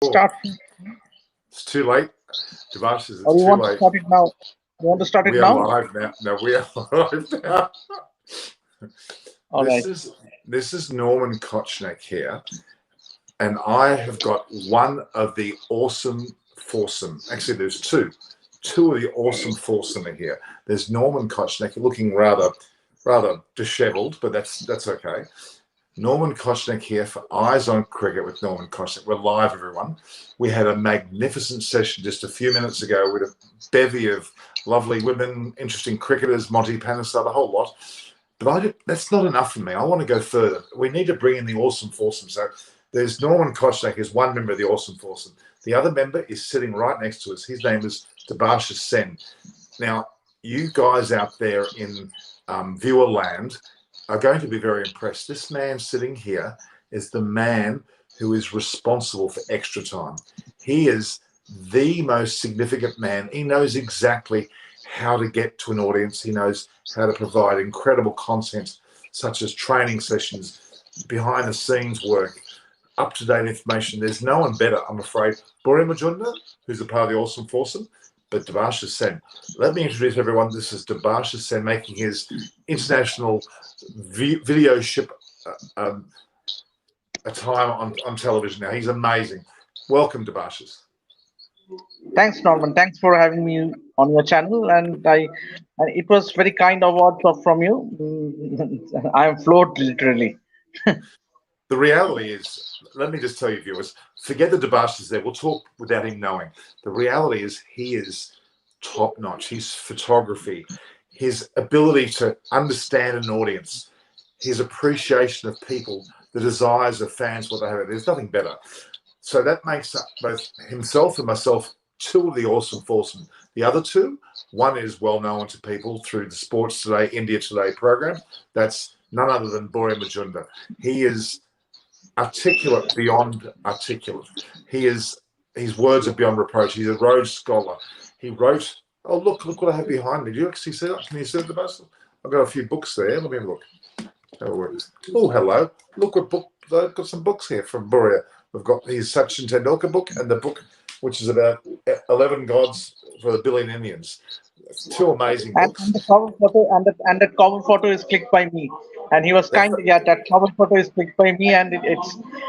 start? It's too late. Debasis, Or it's you too want to late. start it now? You want to start it We are now? live now. No, we are live now. All right. This is Norman Kochannek here, and I have got one of the awesome foursome. Actually, there's two of the awesome foursome are here. There's Norman Kochannek, looking rather dishevelled, but that's okay. Norman Kochannek here for Eyes on Cricket with Norman Kochannek. We're live, everyone. We had a magnificent session just a few minutes ago with a bevy of lovely women, interesting cricketers, Monty Panesar, the whole lot. But that's not enough for me. I want to go further. We need to bring in the awesome foursome. So there's Norman Kochannek, who's one member of the awesome foursome. The other member is sitting right next to us. His name is Debasis Sen. Now, you guys out there in viewer land are going to be very impressed. This man sitting here is the man who is responsible for Xtratime. He is the most significant man. He knows exactly how to get to an audience. He knows how to provide incredible content, such as training sessions, behind the scenes work, up-to-date information. There's no one better, I'm afraid. Boria Majumdar, who's a part of the awesome foursome, but Debasis Sen. Let me introduce everyone. This is Debasis Sen making his international video ship a time on television now. He's amazing. Welcome, Debasis. Thanks, Norman. Thanks for having me on your channel, and it was very kind of words from you. I am floored, literally. The reality is, let me just tell you, viewers, forget the Debasis there. We'll talk without him knowing. The reality is he is top-notch. His photography, his ability to understand an audience, his appreciation of people, the desires of fans, what they have. There's nothing better. So that makes up both himself and myself two of the awesome foursome. The other two, one is well known to people through the Sports Today, India Today program. That's none other than Boria Majumdar. He is articulate beyond articulate. His words are beyond reproach. He's a Rhodes Scholar. He wrote, oh, look what I have behind me. Do you actually see that? Can you see the bus? I've got a few books there. Let me have a look. How it works. Oh, hello. Look what book. I've got some books here from Boria. We've got his Sachin Tendulkar book and the book which is about 11 gods for the billion Indians. Two amazing books. And the cover photo and that cover photo is clicked by me. And he was kind. Yeah, that cover photo is clicked by me, and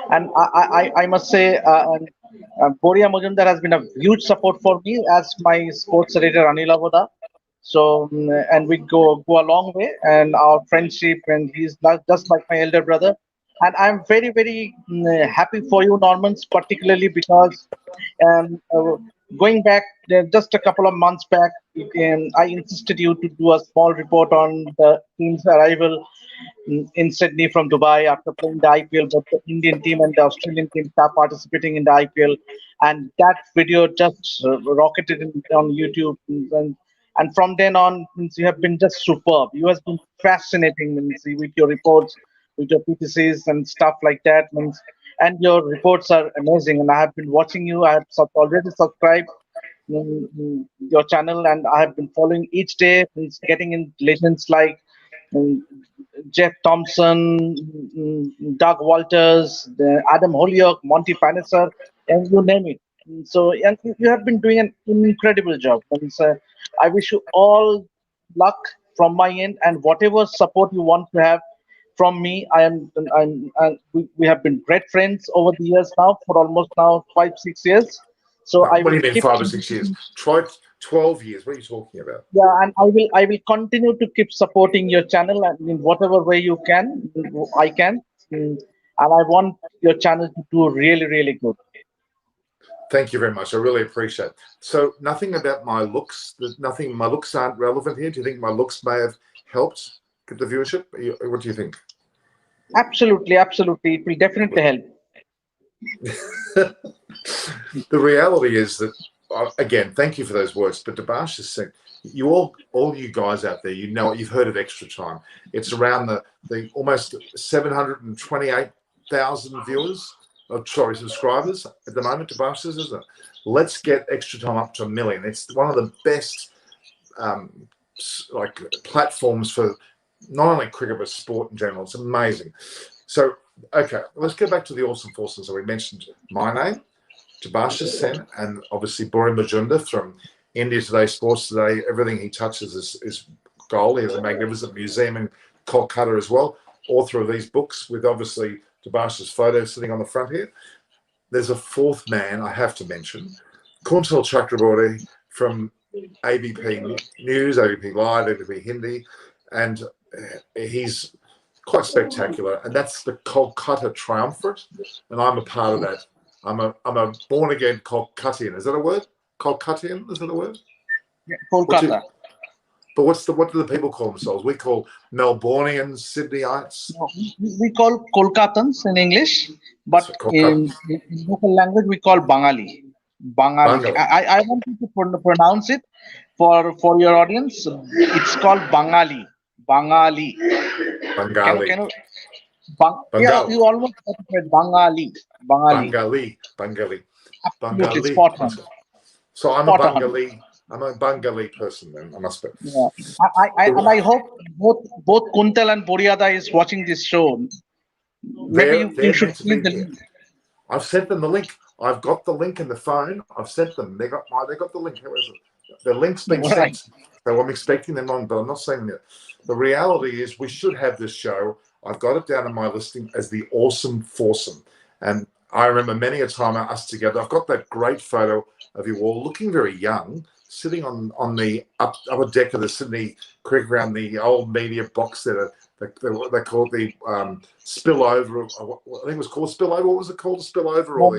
I must say, Boria Majumdar has been a huge support for me as my sports editor Anil Avoda. So and we go a long way, and our friendship, and he's not just like my elder brother. And I'm very happy for you, Norman, particularly because going back just a couple of months back, I insisted you to do a small report on the team's arrival in Sydney from Dubai after playing the IPL. But the Indian team and the Australian team start participating in the IPL, and that video just rocketed on YouTube. And from then on, means you have been just superb. You have been fascinating, means, with your reports, with your PTCs and stuff like that. Means, and your reports are amazing. And I have been watching you. I have already subscribed your channel, and I have been following each day, means getting in legends like mm, Jeff Thompson, Doug Walters, Adam Holyoke, Monty Panesar, and you name it. So, and you have been doing an incredible job. And so I wish you all luck from my end, and whatever support you want to have from me. We have been great friends over the years now, for almost now 5-6 years. So I What do will you mean keep 5 or 6 years? Try 12 years. What are you talking about? yeah, and I will continue to keep supporting your channel, and in whatever way you can, I can. And I want your channel to do really good. Thank you very much. I really appreciate it. So nothing about my looks. My looks aren't relevant here. Do you think my looks may have helped get the viewership? What do you think? Absolutely. It will definitely help. The reality is that, again, thank you for those words. But Debasis Sen, you all you guys out there, you know, you've heard of Xtratime. It's around the almost 728,000 viewers. Subscribers at the moment. Debasis, isn't it? Let's get Xtratime up to 1 million. It's one of the best platforms for not only cricket but sport in general. It's amazing. So, okay, let's go back to the awesome foursome. So we mentioned my name, Debasis Sen and obviously Boria Majumdar from India Today, Sports Today. Everything he touches is gold. He has a magnificent museum in Kolkata as well. Author of these books with obviously Debasis' photo sitting on the front here. There's a fourth man I have to mention, Kuntal Chakraborty from ABP News, ABP Live, ABP Hindi, and he's quite spectacular. And that's the Kolkata Triumvirate, and I'm a part of that. I'm a born again Kolkatian. Is that a word? Kolkatian? Is that a word? Yeah, Kolkata. But what do the people call themselves? We call Melbourneians, Sydneyites. No, we call Kolkatans in English, but in local language we call Bangali. Bangali. I want you to pronounce it for your audience. It's called Bangali. Bangali. Bengali. Yeah, you almost got it right. Bangali. Bengali. Absolutely spot on. So I'm a Bengali. I'm a Bengali person then, I must be. Yeah. I hope both Kuntal and Boria is watching this show. Maybe you should see the link. I've sent them the link. I've got the link in the phone. I've sent them. They got the link. How is it? The link's been sent. So I'm expecting them on, but I'm not saying it. The reality is we should have this show. I've got it down in my listing as the awesome foursome. And I remember many a time us together. I've got that great photo of you all looking very young, sitting on the upper deck of the Sydney Cricket Ground, the old media box there. They call it the spillover. I think it was called spillover. What was it called? Spillover or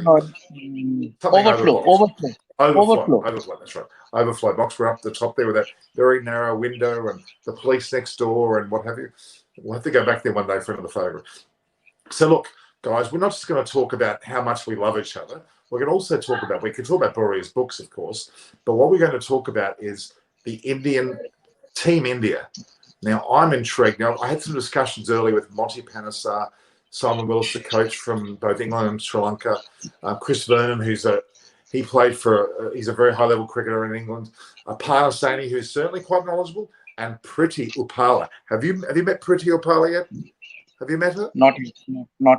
Overflow. That's right. Overflow box. We're up the top there with that very narrow window and the police next door and what have you. We'll have to go back there one day for another photograph. So look, guys, we're not just going to talk about how much we love each other. We can also talk about, we can talk about Boria's books, of course, but what we're going to talk about is the Indian Team India. Now, I'm intrigued. Now, I had some discussions earlier with Monty Panesar, Simon Willis, the coach from both England and Sri Lanka, Chris Vernon, he's a very high-level cricketer in England, Parnasani, who's certainly quite knowledgeable, and Priti Uppala. Have you met Priti Uppala yet? Have you met her? Not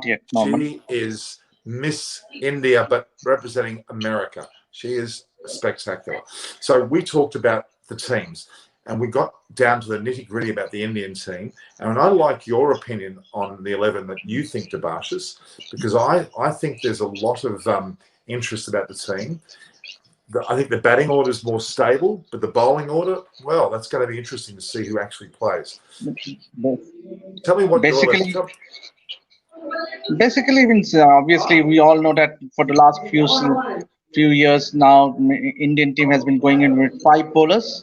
yet. Norman. She is Miss India, but representing America. She is spectacular. So we talked about the teams, and we got down to the nitty-gritty about the Indian team. And I like your opinion on the 11 that you think, Debasis, because I think there's a lot of interest about the team. I think the batting order is more stable, but the bowling order, well, that's going to be interesting to see who actually plays. Tell me what basically means obviously we all know that for the last few years now, Indian team has been going in with 5 bowlers.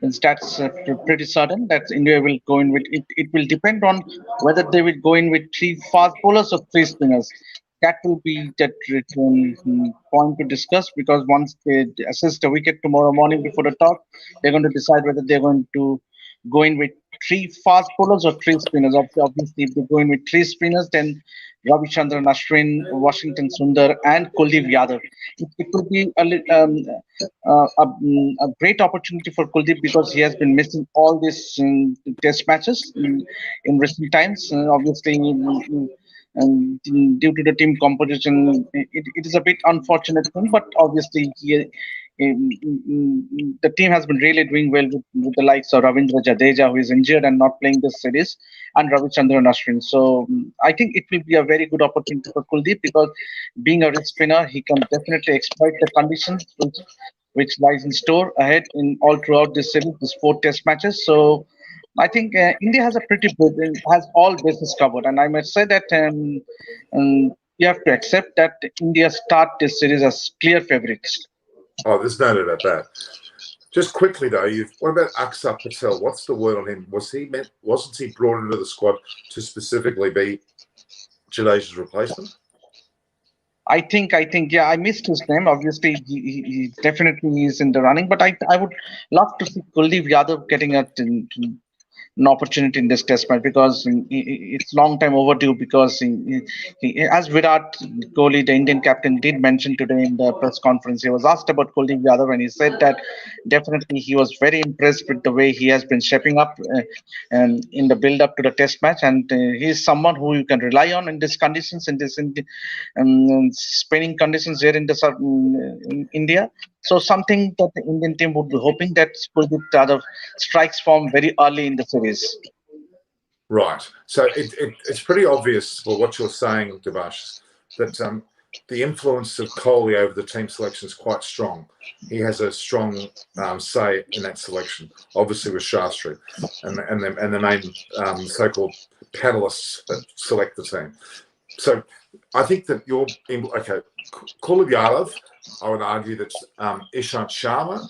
And that's pretty certain that India will go in with it. It will depend on whether they will go in with 3 fast bowlers or 3 spinners. That will be that point to discuss, because once they assess the wicket tomorrow morning before the talk, they're going to decide whether they're going to go in with 3 fast bowlers or 3 spinners. Obviously, if they go in with 3 spinners, then Ravichandran Ashwin, Washington Sundar, and Kuldeep Yadav. It will be a great opportunity for Kuldeep, because he has been missing all these test matches in recent times. Obviously, and due to the team composition, it is a bit unfortunate thing, but obviously the team has been really doing well with the likes of Ravindra Jadeja, who is injured and not playing this series, and Ravichandran Ashwin. So I think it will be a very good opportunity for Kuldeep, because being a wrist spinner, he can definitely exploit the conditions which lies in store ahead in all throughout this series, these 4 test matches. So I think India has has all bases covered, and I must say that you have to accept that India start this series as clear favorites. Oh, there's no doubt about that. Just quickly though, what about Akshar Patel? What's the word on him? Wasn't he brought into the squad to specifically be Jadeja's replacement? I think, yeah, I missed his name. Obviously, he definitely is in the running, but I would love to see Kuldeep Yadav getting an opportunity in this test match, because it's long time overdue. Because as Virat Kohli, the Indian captain, did mention today in the press conference, he was asked about Kuldeep Yadav, and he said that definitely he was very impressed with the way he has been shaping up and in the build up to the test match, and he is someone who you can rely on in these conditions, in the spinning conditions here in the in India. So something that the Indian team would be hoping that Kuldeep Yadav strikes form very early in the series. Right. So it's pretty obvious for what you're saying, Debasis, that the influence of Kohli over the team selection is quite strong. He has a strong say in that selection, obviously with Shastri and the main so-called panelists that select the team. So I think that okay. Kuldeep Yadav, I would argue that Ishant Sharma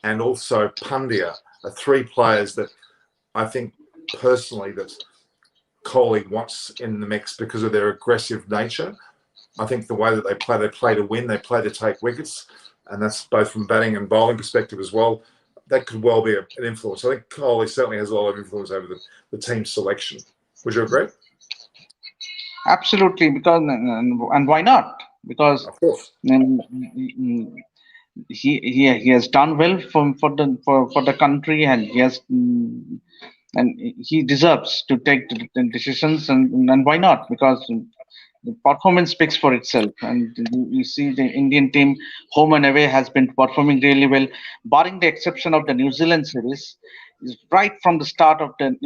and also Pandya are three players that I think personally that Kohli wants in the mix because of their aggressive nature. I think the way that they play to win, they play to take wickets, and that's both from batting and bowling perspective as well. That could well be an influence. I think Kohli certainly has a lot of influence over the team selection. Would you agree? Absolutely, because and why not? Because Of course. He has done well for the country, and and he deserves to take the decisions, and why not? Because the performance speaks for itself, and you see the Indian team home and away has been performing really well, barring the exception of the New Zealand series. Right from the start of the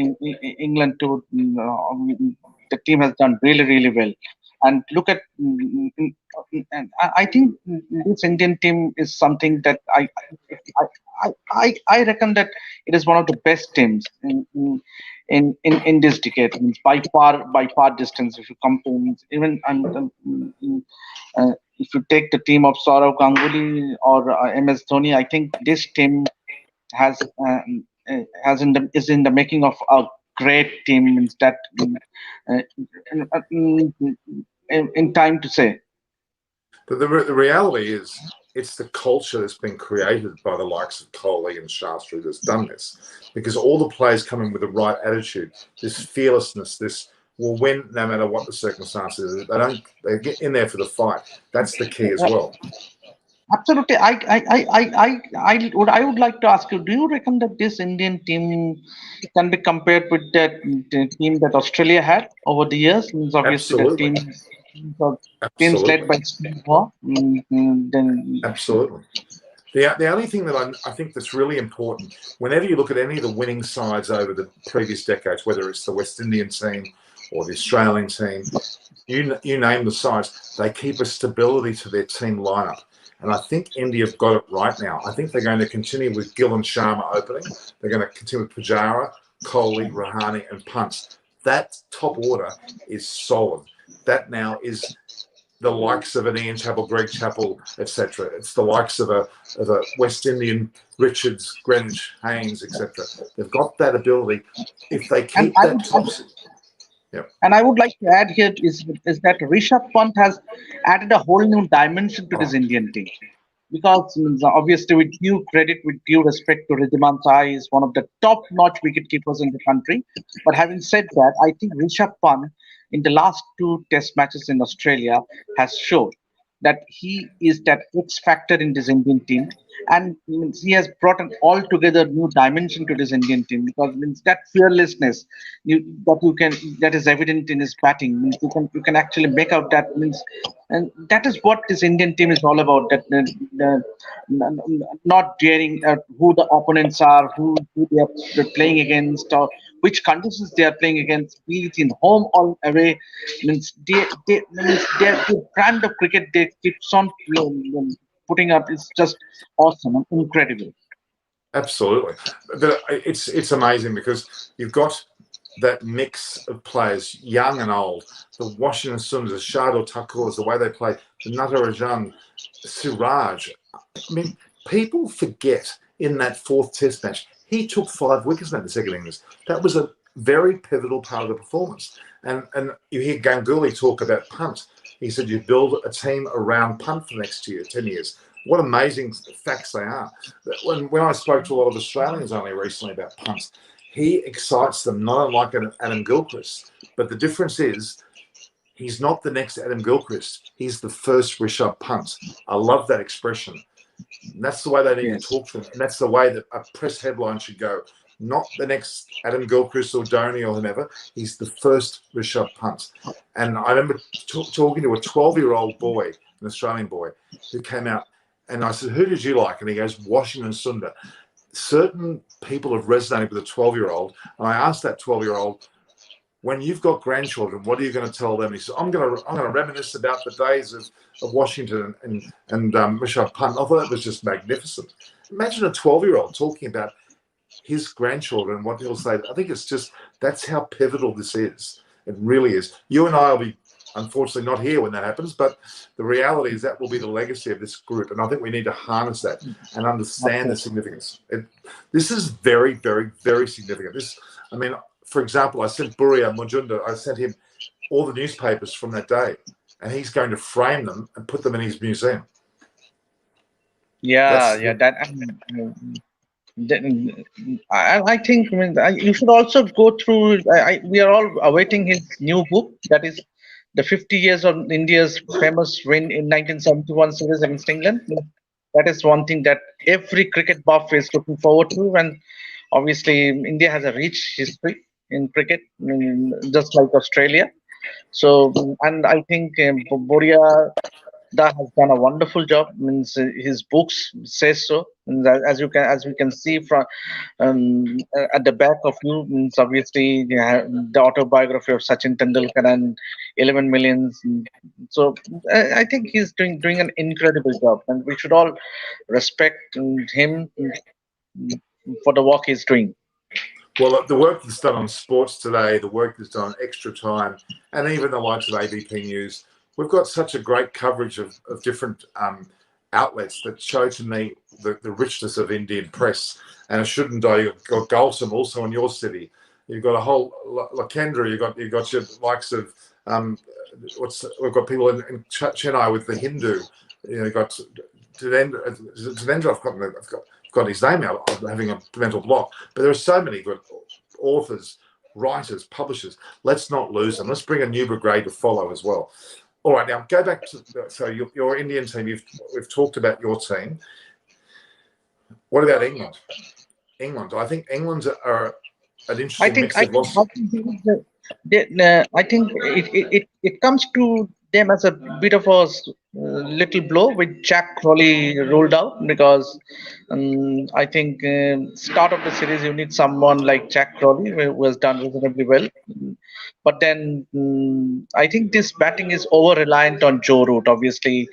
England tour, the team has done really well. And look at, and I think this Indian team is something that I reckon that it is one of the best teams in this decade. Means by far distance. If you compare, even if you take the team of Saurav Ganguly or MS Dhoni, I think this team has is in the making of a great team. Means that uh, in time to say. But the reality is, it's the culture that's been created by the likes of Kohli and Shastri that's done this. Because all the players come in with the right attitude, this fearlessness, this will win no matter what the circumstances. They get in there for the fight. That's the key as well. Absolutely. I would like to ask you, do you reckon that this Indian team can be compared with the team that Australia had over the years? Means obviously the Absolutely. teams led by Absolutely. Steve Waugh. Then Absolutely. The only thing that I think that's really important, whenever you look at any of the winning sides over the previous decades, whether it's the West Indian team or the Australian team, you name the sides, they keep a stability to their team lineup. And I think India have got it right now. I think they're going to continue with Gill and Sharma opening. They're going to continue with Pujara, Kohli, Rahane, and Punts. That top order is solid. That now is the likes of an Ian Chappell, Greg Chappell, etc. It's the likes of a West Indian Richards, Greenwich, Haynes, etc. They've got that ability. If they and keep that top. Yep. And I would like to add here is that Rishabh Pant has added a whole new dimension to this Indian team. Because obviously, with due respect to Ridhiman Sai, is one of the top-notch wicket keepers in the country. But having said that, I think Rishabh Pant in the last two Test matches in Australia has shown that he is that X factor in this Indian team, and means he has brought an altogether new dimension to this Indian team, because means that fearlessness that is evident in his batting, means you can actually make out that, means, and that is what this Indian team is all about. That not daring who the opponents are, who they're playing against, or which conditions they are playing against, be it in home or away. Means the brand of cricket they keeps on putting up is just awesome and incredible. Absolutely. It's amazing because you've got that mix of players, young and old. The Washington Sundars, the Shardul Thakurs, the way they play, the Natarajan, Siraj. I mean, people forget in that fourth Test match, he took 5 wickets in the second innings. That was a very pivotal part of the performance. And you hear Ganguly talk about Punt. He said you build a team around Punt for the next 10 years. What amazing facts they are. When I spoke to a lot of Australians only recently about Punt, he excites them, not unlike Adam Gilchrist. But the difference is he's not the next Adam Gilchrist. He's the first Rishabh Pant. I love that expression. And that's the way they need to Yes. talk to him. And that's the way that a press headline should go. Not the next Adam Gilchrist or Dhoni or whomever. He's the first Rishabh Pant. And I remember talking to a 12-year-old boy, an Australian boy, who came out, and I said, "Who did you like?" And he goes, "Washington Sundar." Certain people have resonated with a 12-year-old. And I asked that 12-year-old, when you've got grandchildren, what are you going to tell them? He said, I'm going to reminisce about the days of Washington and Rishabh Pant. I thought that was just magnificent. Imagine a 12-year-old talking about his grandchildren and what he'll say. I think it's just, that's how pivotal this is. It really is. You and I will be, unfortunately, not here when that happens, but the reality is that will be the legacy of this group. And I think we need to harness that and understand the significance. This is very, very, very significant. I mean, for example, I sent Boria Majumdar, I sent him all the newspapers from that day, and he's going to frame them and put them in his museum. Yeah, yeah. I think, I mean, you should also go through. We are all awaiting his new book. That is the 50 years of India's famous win in 1971 series against England. That is one thing that every cricket buff is looking forward to. And obviously, India has a rich history in cricket, just like Australia. So, and I think Boria that has done a wonderful job. Means his books says so. And as we can see from at the back of you, means obviously the autobiography of Sachin Tendulkar and 11 millions. So I think he's doing an incredible job, and we should all respect him for the work he's doing. Well, the work that's done on Sports Today, the work that's done on Xtratime, and even the likes of ABP News, we've got such a great coverage of different outlets that show to me the richness of Indian press. And it shouldn't die. You've got Gulsum also in your city. You've got a whole Lakendra. You've got your likes of we've got people in Chennai with the Hindu. You've got Janendra. I've got his name out. I'm having a mental block. But there are so many good authors, writers, publishers. Let's not lose them. Let's bring a new brigade to follow as well. All right, now go back to your Indian team. We've talked about your team. What about England? I think England are an interesting mix. I think it comes to them as a bit of a little blow with Jack Crowley ruled out, because I think start of the series you need someone like Jack Crowley who has done reasonably well. But then I think this batting is over reliant on Joe Root. Obviously,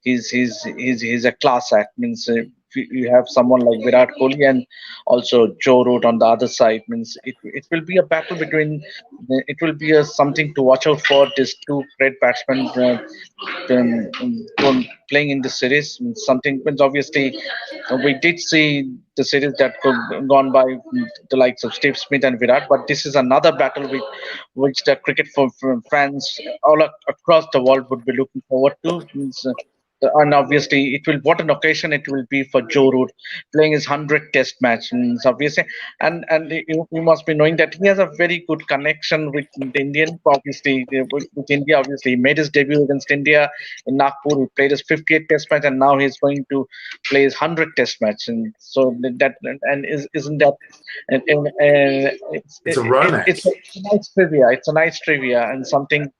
he's a class act. Means you have someone like Virat Kohli and also Joe Root on the other side. Means it will be a battle between. It will be something to watch out for. These two great batsmen playing in the series. Something. Means obviously we did see the series that gone by the likes of Steve Smith and Virat, but this is another battle which the cricket fans all across the world would be looking forward to. And obviously, it will. What an occasion it will be for Joe Root playing his 100th Test match. Obviously, and you must be knowing that he has a very good connection with the Indian. Obviously, with India. Obviously, he made his debut against India in Nagpur. He played his 58th Test match, and now he's going to play his 100th Test match. And so isn't that? It's a romance. It's a nice trivia. It's a nice trivia and something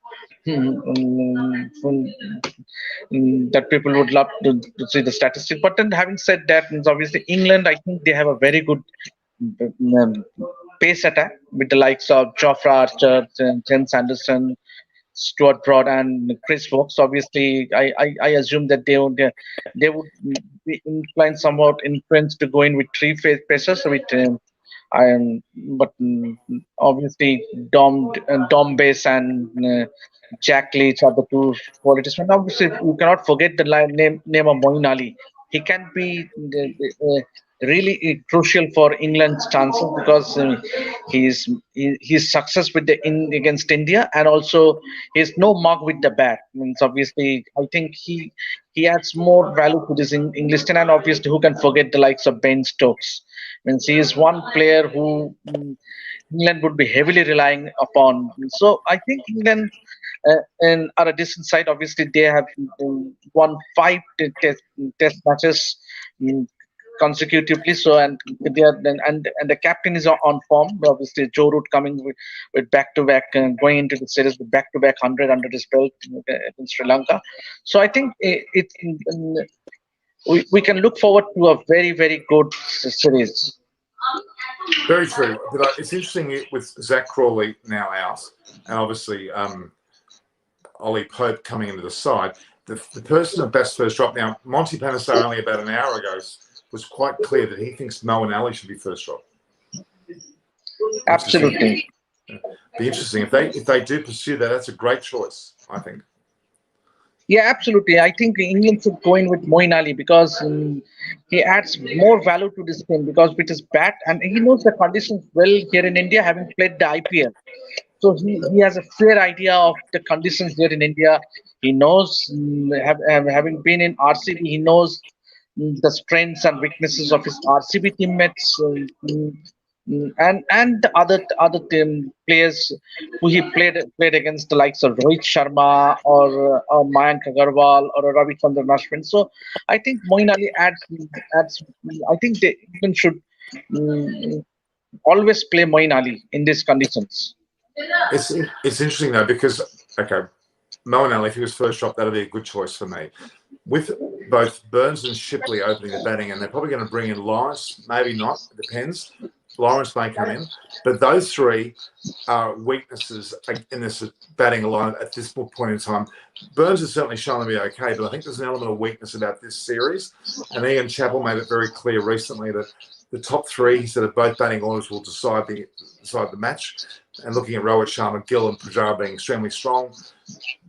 that people would love to see the statistics. But then, having said that, means obviously England, I think they have a very good um, pace attack with the likes of Jofra Archer, James Anderson, Stuart Broad, and Chris Wokes. Obviously, I assume that they would be inclined somewhat influenced to go in with three-phase pacers with. But obviously Dom Base and Jack Leach are the two qualities. And obviously, you cannot forget the name of Moeen Ali. He can be really crucial for England's chances because his success with the in against India, and also his no mark with the bat means obviously I think he adds more value to this English team, and obviously who can forget the likes of Ben Stokes. Means he is one player who England would be heavily relying upon. So I think England and are a decent side. Obviously, they have won five test matches mm, consecutively. So they are and the captain is on form. Obviously, Joe Root coming with back to back and going into the series with back to back 100 under his belt in Sri Lanka. So I think we can look forward to a very good series. Very true. But it's interesting with Zach Crawley now out, and obviously Ollie Pope coming into the side. The person at best first drop now, Monty Panesar only about an hour ago was quite clear that he thinks Moeen Ali should be first drop. Absolutely. Be interesting if they do pursue that. That's a great choice, I think. Yeah, absolutely. I think England should go in with Moeen Ali because he adds more value to this team because with his bat and he knows the conditions well here in India, having played the IPL. So he has a fair idea of the conditions here in India. He knows, having been in RCB, he knows the strengths and weaknesses of his RCB teammates. And the other team players who he played against, the likes of Rohit Sharma or Mayank Agarwal or Ravichandran Ashwin. So I think Moeen Ali adds. I think they even should um, always play Moeen Ali in these conditions. It's interesting though because Moeen Ali, if he was first drop, that'll be a good choice for me. With both Burns and Shipley opening the batting, and they're probably going to bring in Lawrence, maybe not, it depends. Lawrence may come in, but those three are weaknesses in this batting line at this point in time. Burns has certainly shown to be okay, but I think there's an element of weakness about this series. And Ian Chappell made it very clear recently that the top three, he said, of both batting orders will decide the match. And looking at Rohit Sharma, Gill, and Pujara being extremely strong,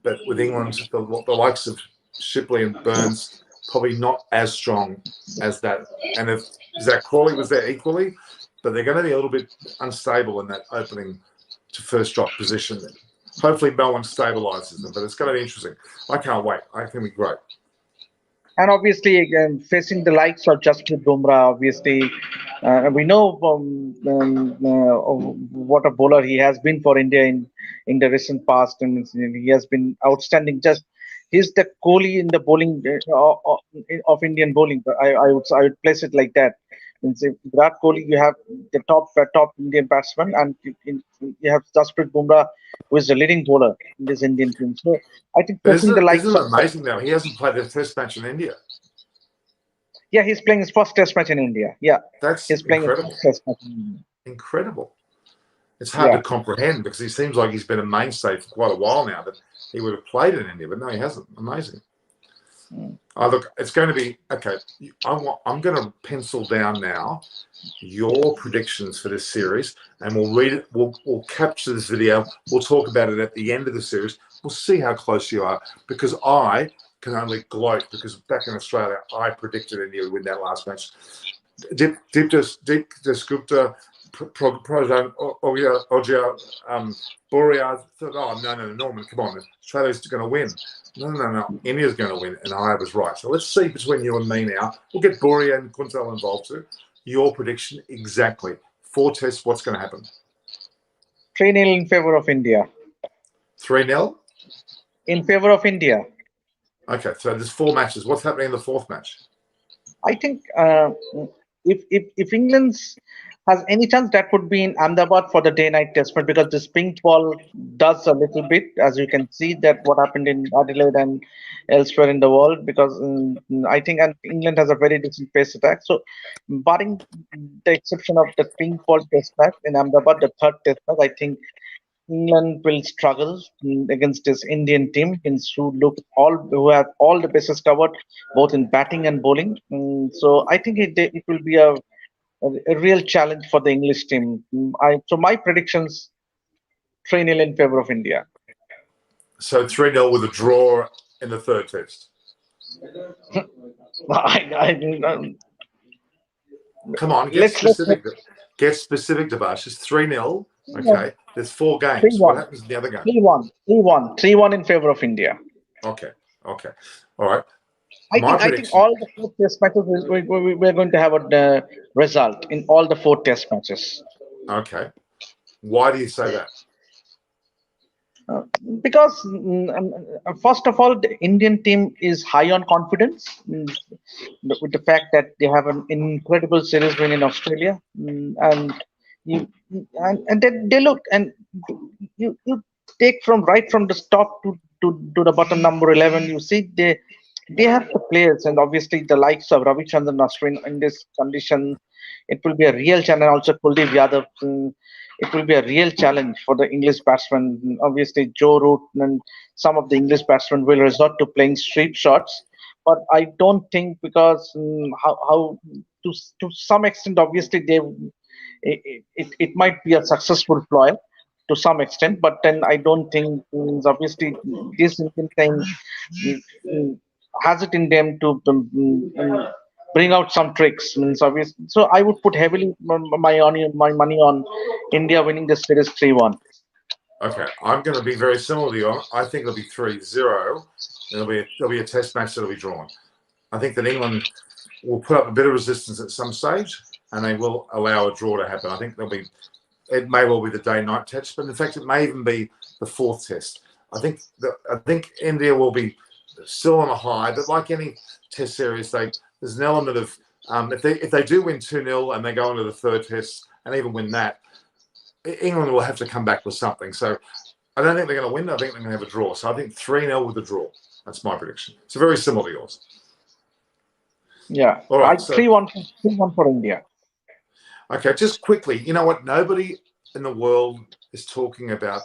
but with England, the likes of Shipley and Burns probably not as strong as that. And if Zach Crawley was there equally, but they're going to be a little bit unstable in that opening to first drop position. Hopefully, no one stabilises them, but it's going to be interesting. I can't wait. I think it'll be great. And obviously, again, facing the likes of Jasprit Bumrah, obviously, we know what a bowler he has been for India in the recent past, and he has been outstanding. He's the Kohli in the bowling of Indian bowling. I would place it like that. Means if Virat Kohli, you have the top Indian batsman, and you have Jasprit Bumrah, who is the leading bowler in this Indian team. So I think facing the likes isn't it of amazing though? He hasn't played a test match in India. yeah, he's playing his first test match in India. Yeah, That's he's playing incredible. his first test match in India. Incredible. It's hard to comprehend because he seems like he's been a mainstay for quite a while now that he would have played in India, but no, he hasn't. Amazing. Look, it's going to be okay. I'm going to pencil down now your predictions for this series, and we'll read it. We'll capture this video. We'll talk about it at the end of the series. We'll see how close you are because I can only gloat because back in Australia, I predicted India would win that last match. Gupta, Boria thought, oh, no, Norman, come on, Australia's going to win. No, India's going to win, and I was right. So let's see between you and me now. We'll get Boria and Kuntal involved too. Your prediction exactly. 4 tests, what's going to happen? 3-0 in favor of India. 3-0? In favor of India. Okay, so there's 4 matches. What's happening in the 4th match? I think if England has any chance, that would be in Ahmedabad for the day-night test match because this pink ball does a little bit, as you can see that what happened in Adelaide and elsewhere in the world. Because I think England has a very decent pace attack. So, barring the exception of the pink ball test match in Ahmedabad, the 3rd test match, I think England will struggle against this Indian team who have all the bases covered, both in batting and bowling. So I think it will be a real challenge for the English team. So my predictions: 3-0 in favor of India. So 3-0 with a draw in the 3rd test. Come on, get let's specific. Get specific, Debasis. It's 3-0. Okay. There's 4 games. What 3-1, happens in the other game? 3-1, 3-1, 3-1 in favor of India. Okay. Okay. All right. I My think prediction. all the 4 test matches we're going to have a result in all the 4 test matches. Okay. Why do you say that? Because first of all, the Indian team is high on confidence, with the fact that they have an incredible series win in Australia, and you and they look, and you take from right from the top to the bottom, number 11. You see they have the players, and obviously the likes of Ravichandran Ashwin in this condition, it will be a real challenge. Also Kuldeep Yadav. It will be a real challenge for the English batsmen. Obviously, Joe Root and some of the English batsmen will resort to playing sweep shots, but I don't think, because how to some extent, obviously it might be a successful ploy to some extent, but then I don't think, obviously this Indian team has it in them to bring out some tricks. Means obvious. So I would put heavily my money on India winning the series 3-1. Okay. I'm going to be very similar to you. I think it'll be 3-0. There'll be a test match that'll be drawn. I think that England will put up a bit of resistance at some stage, and they will allow a draw to happen. I think it may well be the day-night test, but in fact, it may even be the 4th test. I think India will be still on a high, but like any test series, there's an element of if they do win 2-0 and they go into the 3rd test and even win that, England will have to come back with something. So I don't think they're going to win. I think they're going to have a draw. So I think 3-0 with a draw. That's my prediction. It's very similar to yours. Yeah. All right. 3-1 for India. Okay, just quickly, you know what? Nobody in the world is talking about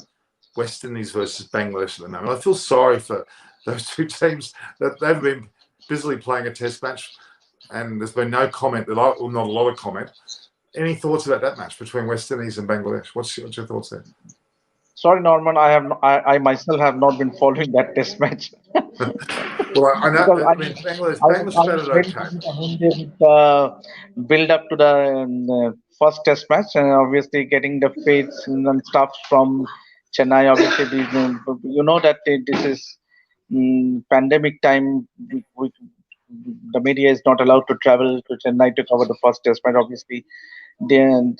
West Indies versus Bangladesh at the moment. I feel sorry for those 2 teams that they've been busily playing a test match, and there's been no comment, not a lot of comment. Any thoughts about that match between West Indies and Bangladesh? What's your thoughts there? Sorry, Norman. I myself have not been following that test match. Well, I know. Because I mean, Bangladesh batted very okay. build up to the first test match, and obviously getting the fades and stuff from Chennai. Obviously, you know that this is pandemic time. The media is not allowed to travel to Chennai to cover the first test match. Obviously, then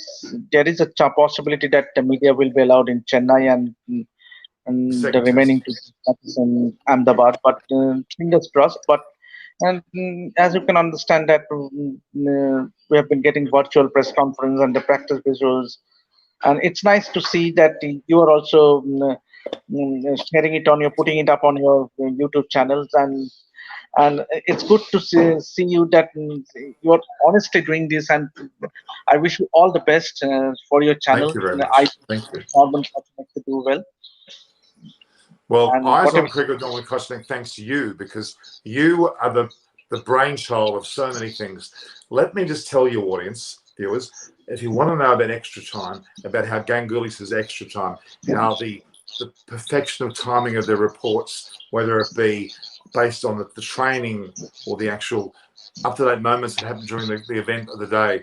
there is a possibility that the media will be allowed in Chennai and the Second remaining test. 2 matches in Ahmedabad. But fingers crossed. But and as you can understand that we have been getting virtual press conference and the practice visuals, and it's nice to see that you are also sharing it putting it up on your YouTube channels, and it's good to see you that you're honestly doing this, and I wish you all the best for your Thank channel. you very I much. Thank you. Norman Kochannek to do well. Well, And Eyes whatever. on Cricket, Norman Kochannek, thanks to you, because you are the brainchild of so many things. Let me just tell you, audience, viewers, if you want to know about Xtratime, about how Ganguly says Xtratime, how the perfection of timing of their reports, whether it be based on the training or the actual up-to-date moments that happen during the event of the day,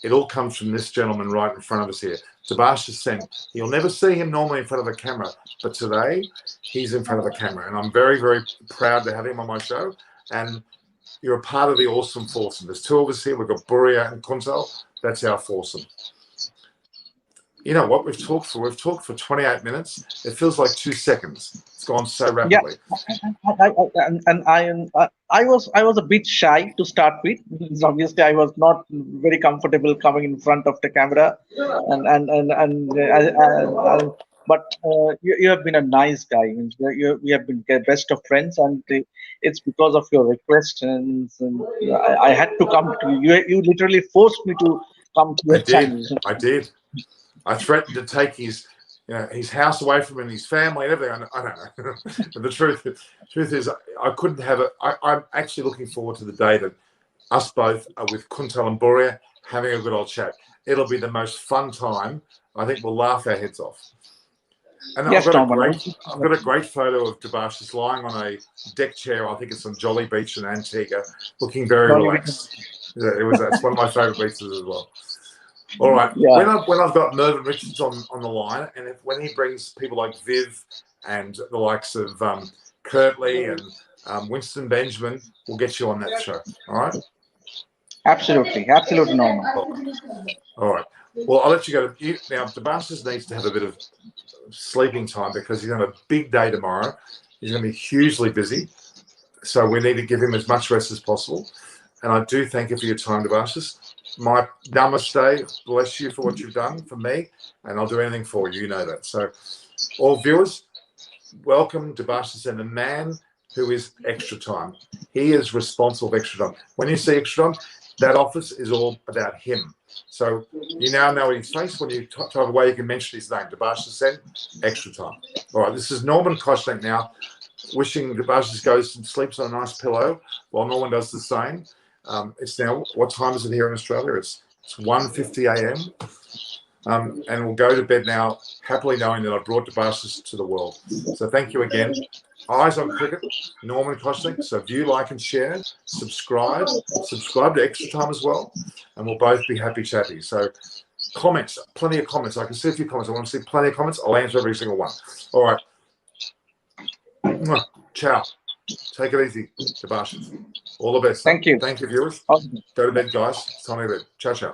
it all comes from this gentleman right in front of us here, Debasis Sen. You'll never see him normally in front of a camera, but today he's in front of a camera, and I'm very, very proud to have him on my show. And you're a part of the awesome foursome. There's 2 of us here. We've got Boria and Kuntal. That's our foursome. You know what? We've talked for 28 minutes. It feels like 2 seconds. It's gone so rapidly. I was a bit shy to start with. Because obviously, I was not very comfortable coming in front of the camera, but you have been a nice guy. We have been best of friends, and it's because of your request, and I had to come to you. You literally forced me to come to your channel. I did. I threatened to take his house away from him and his family and everything. I don't know. But the truth is, I couldn't have it. I'm actually looking forward to the day that us both are with Kuntal and Boria having a good old chat. It'll be the most fun time. I think we'll laugh our heads off. And Yes, I've got a great photo of Debasis lying on a deck chair. I think it's on Jolly Beach in Antigua, looking very relaxed. Yeah, it was. That's one of my favourite pizzas as well. All right. Yeah. When I've got Mervyn Richards on the line, and when he brings people like Viv and the likes of Kirtley and Winston Benjamin, we'll get you on that show. All right. Absolutely, absolutely, Norman. All right. Well, I'll let you go. Now, Debasis needs to have a bit of sleeping time because he's going to have a big day tomorrow. He's going to be hugely busy. So we need to give him as much rest as possible. And I do thank you for your time, Debasis. My namaste, bless you for what you've done for me, and I'll do anything for you. You know that. So, all viewers, welcome Debasis and the man who is Xtratime. He is responsible for Xtratime. When you see Xtratime, that office is all about him. So you now know his face. When you type away, you can mention his name, Debasis Sen, Xtratime. All right, this is Norman Kochannek now, wishing Debasis goes and sleeps on a nice pillow while Norman does the same. It's now, what time is it here in Australia? It's 1:50 a.m. And we'll go to bed now, happily knowing that I brought Debasis to the world. So thank you again. Eyes on cricket, Norman Kochannek. So view, like, and share. Subscribe to Xtratime as well, and we'll both be happy chatty. So comments, plenty of comments. I can see a few comments. I want to see plenty of comments. I'll answer every single one. All right. Ciao. Take it easy, Debasis. All the best. Thank you. Thank you, viewers. Awesome. Go to bed, guys. It's time to go to bed. Ciao, ciao.